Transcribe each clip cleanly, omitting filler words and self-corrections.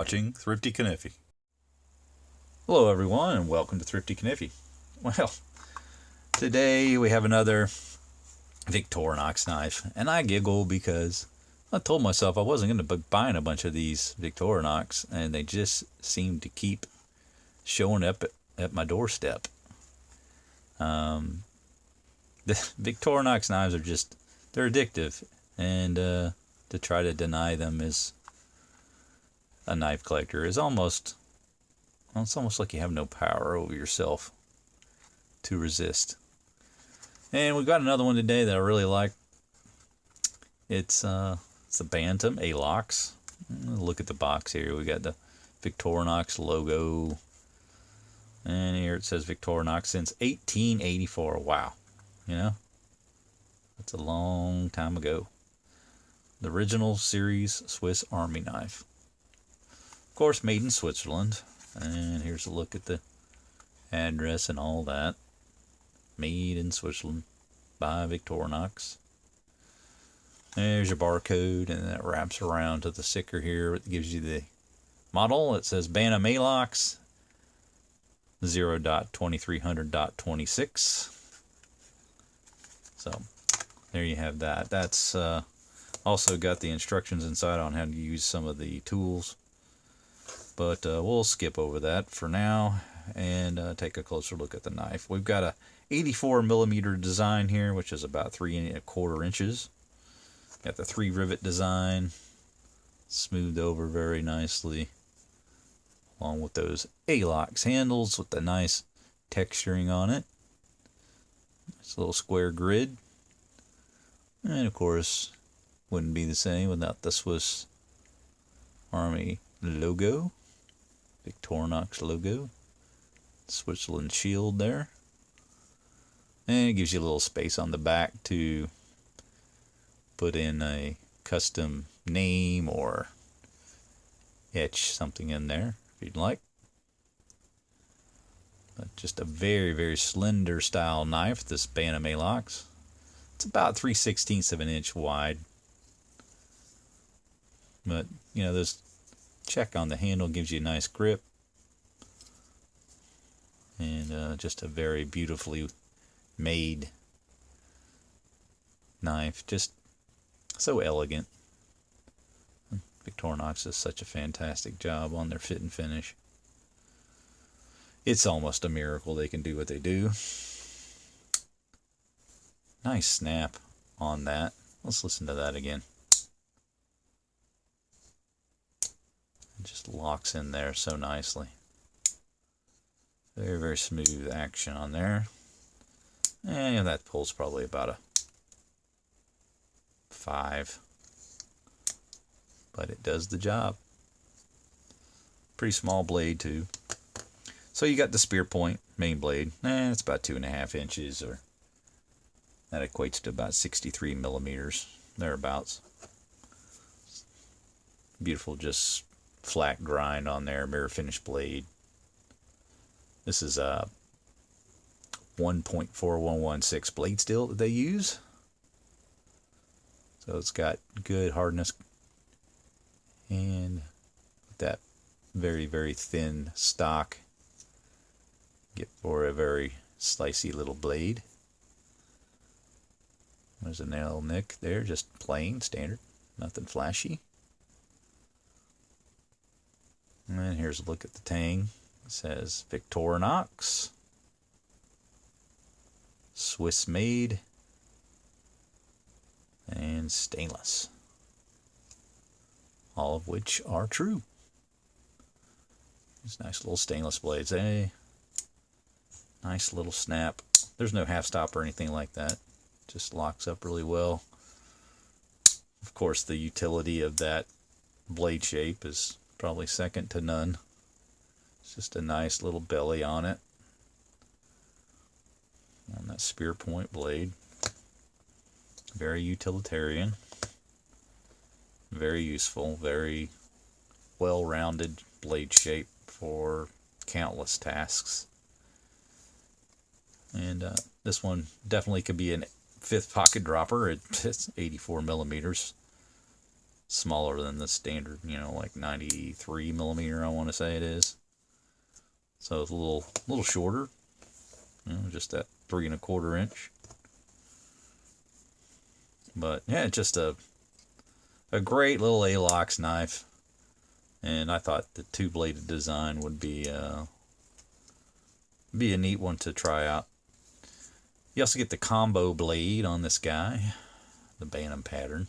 watching Thrifty Kaniffy. Hello everyone and welcome to Thrifty Kaniffy. Well, today we have another Victorinox knife, and I giggle because I told myself I wasn't going to be buying a bunch of these Victorinox, and they just seem to keep showing up at my doorstep. The Victorinox knives are they're addictive, and to try to deny them as a knife collector is almost, well, it's almost like you have no power over yourself to resist. And we've got another one today that I really like. It's the Bantam Alox. Look at the box here. We got the Victorinox logo, and here it says Victorinox since 1884. Wow, you know, that's a long time ago. The original series Swiss Army knife. Of course, made in Switzerland. And here's a look at the address and all that. Made in Switzerland by Victorinox. There's your barcode, and that wraps around to the sticker here. It gives you the model. It says Bantam Alox 0.2300.26. So there you have that. That's also got the instructions inside on how to use some of the tools. But we'll skip over that for now and take a closer look at the knife. We've got a 84mm design here, which is about 3¼ inches. Got the 3 rivet design, smoothed over very nicely, along with those Alox handles with the nice texturing on it. It's a little square grid, and of course wouldn't be the same without the Swiss Army logo, Victorinox logo, Switzerland shield there, and it gives you a little space on the back to put in a custom name or etch something in there if you'd like. But just a very, very slender style knife, this Bantam Alox. It's about 3/16 of an inch wide. But, you know, this check on the handle gives you a nice grip. And just a very beautifully made knife. Just so elegant. Victorinox does such a fantastic job on their fit and finish. It's almost a miracle they can do what they do. Nice snap on that. Let's listen to that again. It just locks in there so nicely. Very, very smooth action on there. And that pulls probably about a 5. But it does the job. Pretty small blade too. So you got the Spearpoint main blade. It's about 2½ inches, or that equates to about 63mm, thereabouts. Beautiful, just flat grind on there, mirror finish blade. This is a 1.4116 blade steel that they use. So it's got good hardness and that very, very thin stock. Get for a very slicey little blade. There's a nail nick there, just plain, standard, nothing flashy. And then here's a look at the tang. It says Victorinox, Swiss made, and stainless. All of which are true. These nice little stainless blades, eh? Nice little snap. There's no half stop or anything like that. Just locks up really well. Of course, the utility of that blade shape is probably second to none. It's just a nice little belly on it. On that Spearpoint blade. Very utilitarian. Very useful. Very well-rounded blade shape for countless tasks. And this one definitely could be an 5th pocket dropper. It's 84mm. smaller than the standard, you know, like 93mm, I want to say it is. So it's a little shorter, you know, just that 3 1/4 inch. But yeah, just a great little Alox knife, and I thought the two-bladed design would be a neat one to try out. You also get the combo blade on this guy, the Bantam pattern.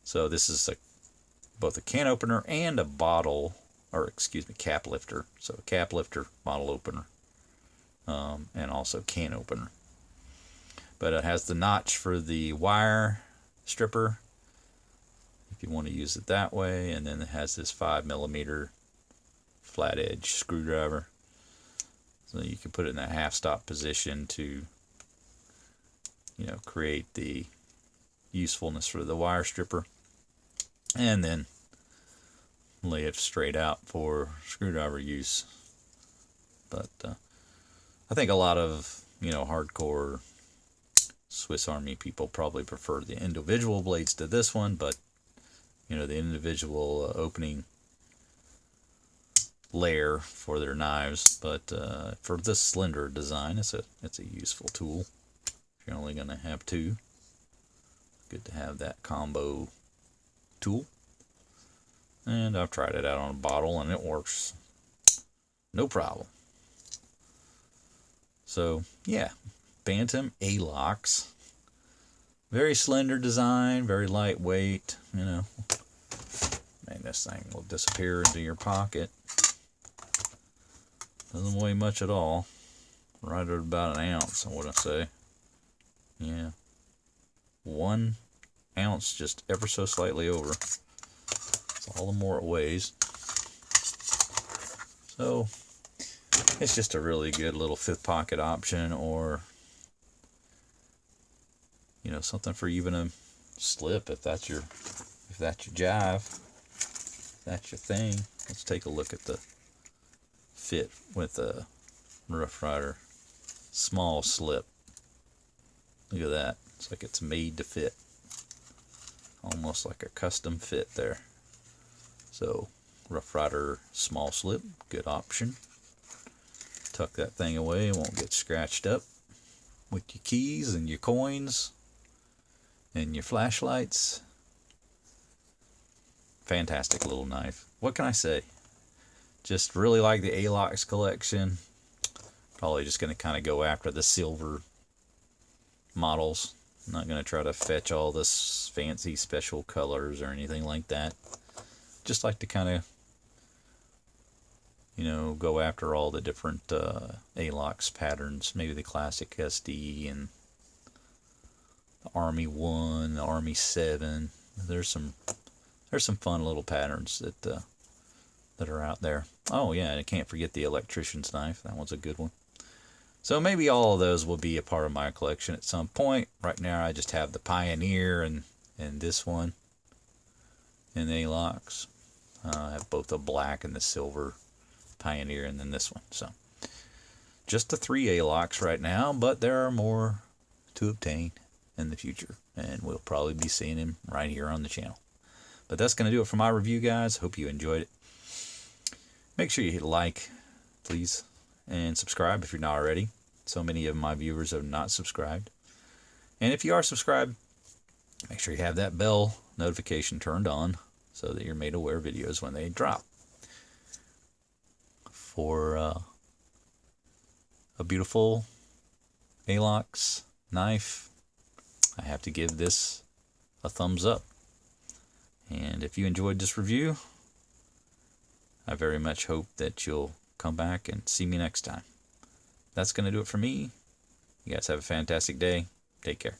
So this is both a can opener and a bottle, or excuse me, cap lifter. So a cap lifter, bottle opener, and also can opener. But it has the notch for the wire stripper, if you want to use it that way, and then it has this 5mm flat edge screwdriver. So you can put it in that half stop position to, you know, create the usefulness for the wire stripper, and then lay it straight out for screwdriver use. But I think a lot of, you know, hardcore Swiss Army people probably prefer the individual blades to this one, but you know, the individual opening layer for their knives. But for this slender design, it's a useful tool. If you're only going to have two, good to have that combo tool. And I've tried it out on a bottle, and it works no problem. So yeah, Bantam Alox. Very slender design, very lightweight, you know. And this thing will disappear into your pocket. Doesn't weigh much at all. Right at about an ounce, I want to say. Yeah. 1 ounce, just ever so slightly over. That's all the more it weighs. So, it's just a really good little fifth pocket option, or you know, something for even a slip if that's your jive, if that's your thing. Let's take a look at the fit with a Rough Rider small slip. Look at that. It's like it's made to fit. Almost like a custom fit there. So Rough Rider small slip, good option. Tuck that thing away, it won't get scratched up with your keys and your coins and your flashlights. Fantastic little knife. What can I say? Just really like the Alox collection. Probably just going to kind of go after the silver models. I'm not going to try to fetch all this fancy special colors or anything like that. Just like to kind of, you know, go after all the different Alox patterns. Maybe the classic SD and the Army 1, the Army 7. There's some fun little patterns that are out there. Oh yeah, and I can't forget the electrician's knife. That one's a good one. So maybe all of those will be a part of my collection at some point. Right now I just have the Pioneer and this one in Alox. I have both the black and the silver Pioneer, and then this one. So just the 3 Alox right now, but there are more to obtain in the future, and we'll probably be seeing him right here on the channel. But that's going to do it for my review, guys. Hope you enjoyed it. Make sure you hit like, please, and subscribe if you're not already. So many of my viewers have not subscribed. And if you are subscribed, make sure you have that bell notification turned on so that you're made aware of videos when they drop. For a beautiful Alox knife, I have to give this a thumbs up. And if you enjoyed this review, I very much hope that you'll come back and see me next time. That's going to do it for me. You guys have a fantastic day. Take care.